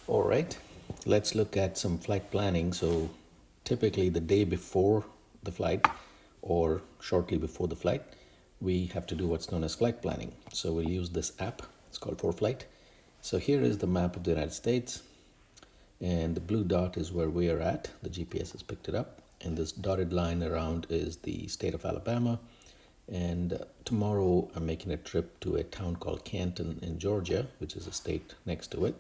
All right, let's look at some flight planning. So, typically, the day before the flight or shortly before the flight, we have to do what's known as flight planning. So, we'll use this app, it's called ForeFlight. So, here is the map of the United States, and the blue dot is where we are at. The GPS has picked it up, and this dotted line around is the state of Alabama. And tomorrow, I'm making a trip to a town called Canton in Georgia, which is a state next to it.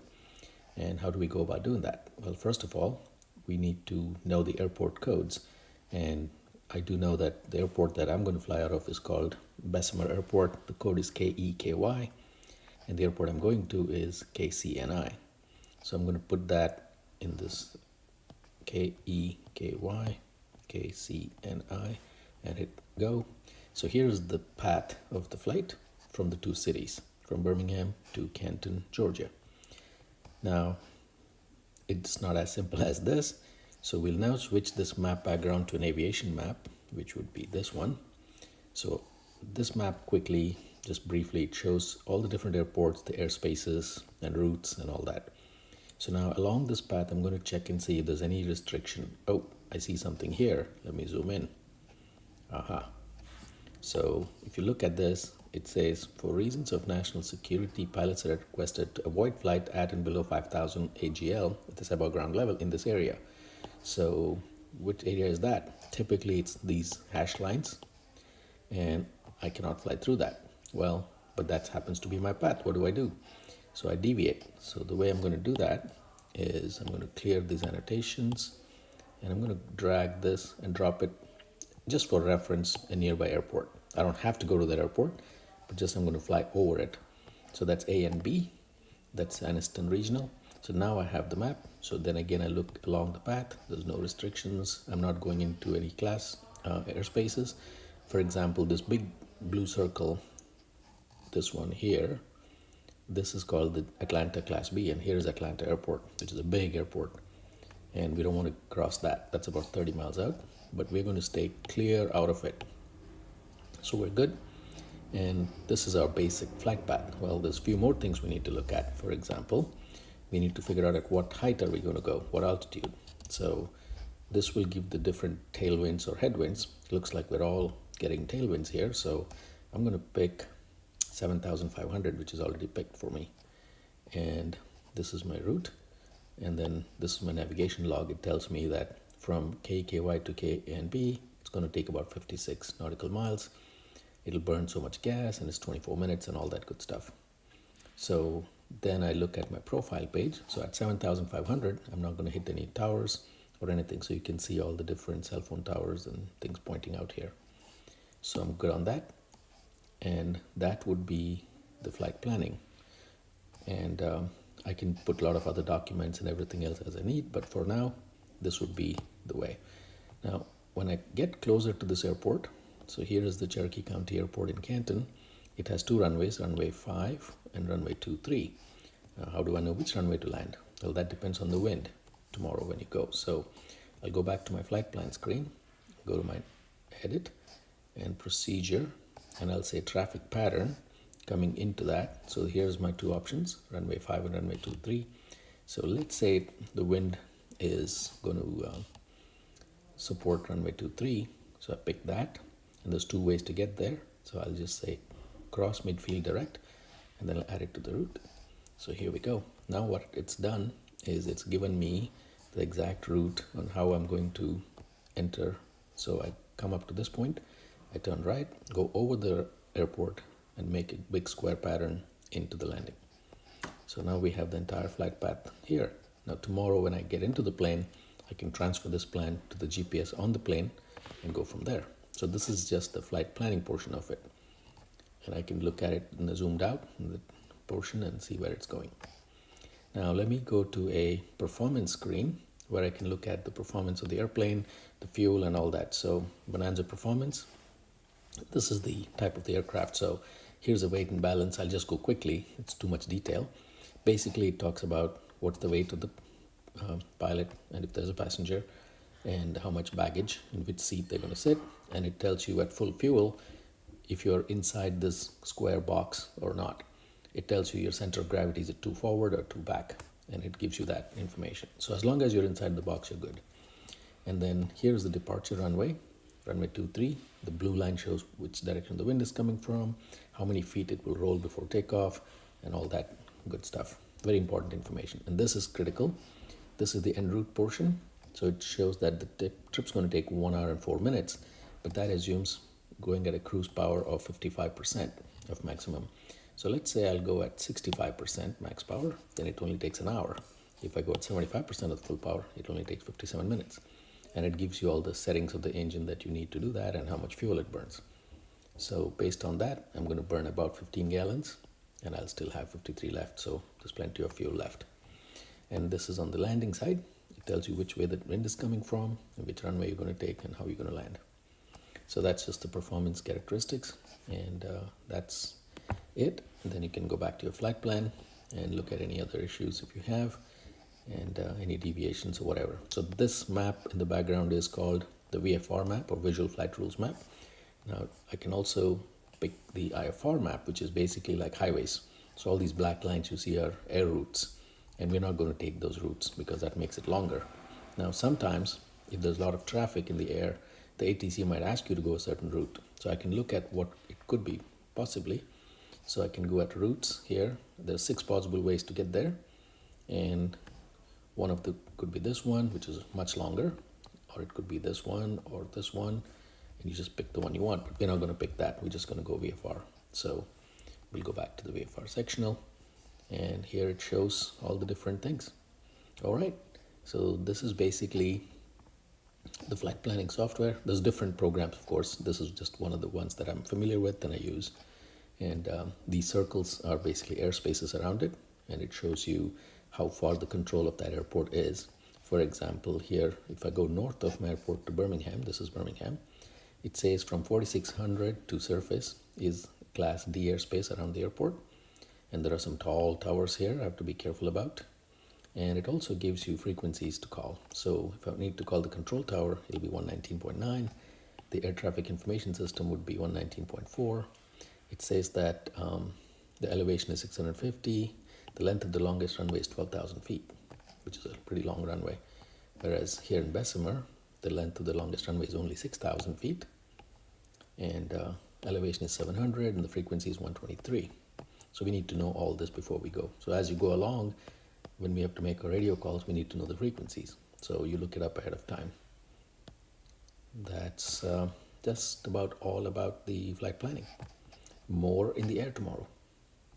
And how do we go about doing that? Well, first of all, we need to know the airport codes. And I do know that the airport that I'm going to fly out of is called Bessemer Airport. The code is KEKY. And the airport I'm going to is KCNI. So I'm going to put that in this KEKY, KCNI, and hit go. So here's the path of the flight from the two cities, from Birmingham to Canton, Georgia. Now, it's not as simple as this. So we'll now switch this map background to an aviation map, which would be this one. So this map quickly, just briefly, it shows all the different airports, the airspaces and routes and all that. So now along this path, I'm going to check and see if there's any restriction. Oh, I see something here. Let me zoom in. Aha. So if you look at this, it says, for reasons of national security, pilots are requested to avoid flight at and below 5,000 AGL at the above ground level in this area. So which area is that? Typically, it's these hash lines, and I cannot fly through that. Well, but that happens to be my path. What do? So I deviate. So the way I'm going to do that is I'm going to clear these annotations, and I'm going to drag this and drop it just for reference a nearby airport. I don't have to go to that airport, but just I'm going to fly over it. So that's A and B. That's Anniston Regional. So now I have the map. So then again, I look along the path. There's no restrictions. I'm not going into any class airspaces. For example, this big blue circle, this one here, this is called the Atlanta Class B, and here is Atlanta Airport, which is a big airport, and we don't want to cross that. That's about 30 miles out, but we're going to stay clear out of it. So we're good, and this is our basic flight path. Well, there's a few more things we need to look at. For example, we need to figure out at what height are we going to go, what altitude. So this will give the different tailwinds or headwinds. It looks like we're all getting tailwinds here, so I'm going to pick 7,500, which is already picked for me. And this is my route. And then this is my navigation log. It tells me that from KKY to K and B, it's going to take about 56 nautical miles. It'll burn so much gas, and it's 24 minutes and all that good stuff. So then I look at my profile page. So at 7,500, I'm not going to hit any towers or anything. So you can see all the different cell phone towers and things pointing out here. So I'm good on that. And that would be the flight planning. And I can put a lot of other documents and everything else as I need, but for now, this would be the way. Now, when I get closer to this airport, so here is the Cherokee County Airport in Canton. It has two runways, runway 5 and runway 23. How do I know which runway to land? Well, that depends on the wind tomorrow when you go. So I'll go back to my flight plan screen, go to my edit and procedure, and I'll say traffic pattern coming into that. So here's my two options, runway 5 and runway 23. So let's say the wind is going to support runway 23. So I pick that, and there's two ways to get there. So I'll just say cross midfield direct, and then I'll add it to the route. So here we go. Now what it's done is it's given me the exact route on how I'm going to enter. So I come up to this point, I turn right, go over the airport, and make a big square pattern into the landing. So now we have the entire flight path here. Now tomorrow when I get into the plane, I can transfer this plan to the GPS on the plane and go from there. So this is just the flight planning portion of it. And I can look at it in the zoomed out in the portion and see where it's going. Now let me go to a performance screen where I can look at the performance of the airplane, the fuel and all that. So Bonanza Performance, this is the type of the aircraft. So here's a weight and balance. I'll just go quickly. It's too much detail. Basically, it talks about what's the weight of the pilot and if there's a passenger and how much baggage in which seat they're going to sit. And it tells you at full fuel if you're inside this square box or not. It tells you your center of gravity is it too forward or too back. and it gives you that information. So as long as you're inside the box, you're good. And then here's the departure runway, runway 23. The blue line shows which direction the wind is coming from, how many feet it will roll before takeoff, and all that good stuff. Very important information. And this is critical. This is the en route portion. So it shows that the trip's going to take 1 hour and 4 minutes, but that assumes going at a cruise power of 55% of maximum. So let's say I'll go at 65% max power, then it only takes an hour. If I go at 75% of full power, it only takes 57 minutes. And it gives you all the settings of the engine that you need to do that and how much fuel it burns. So based on that, I'm going to burn about 15 gallons and I'll still have 53 left. So there's plenty of fuel left. And this is on the landing side. It tells you which way the wind is coming from, and which runway you're going to take, and how you're going to land. So that's just the performance characteristics, and that's it. And then you can go back to your flight plan and look at any other issues if you have, and any deviations or whatever. So this map in the background is called the VFR map, or Visual Flight Rules map. Now I can also pick the IFR map, which is basically like highways. So all these black lines you see are air routes, and we're not going to take those routes because that makes it longer. Now sometimes if there's a lot of traffic in the air, the ATC might ask you to go a certain route. So I can look at what it could be possibly. So I can go at routes here. There's 6 possible ways to get there, and one of the could be this one, which is much longer, or it could be this one or this one, and you just pick the one you want. But we're not going to pick that. We're just going to go VFR. So we'll go back to the VFR sectional, and here it shows all the different things. All right, so this is basically the flight planning software. There's different programs, of course. This is just one of the ones that I'm familiar with and I use. And these circles are basically airspaces around it, and it shows you how far the control of that airport is. For example, here, if I go north of my airport to Birmingham, this is Birmingham, it says from 4600 to surface is Class D airspace around the airport. And there are some tall towers here I have to be careful about. And it also gives you frequencies to call. So if I need to call the control tower, it'll be 119.9. The air traffic information system would be 119.4. It says that the elevation is 650. The length of the longest runway is 12,000 feet, which is a pretty long runway. Whereas here in Bessemer, the length of the longest runway is only 6,000 feet. And elevation is 700 and the frequency is 123. So we need to know all this before we go. So as you go along, when we have to make our radio calls, we need to know the frequencies. So you look it up ahead of time. That's just about all about the flight planning. More in the air tomorrow.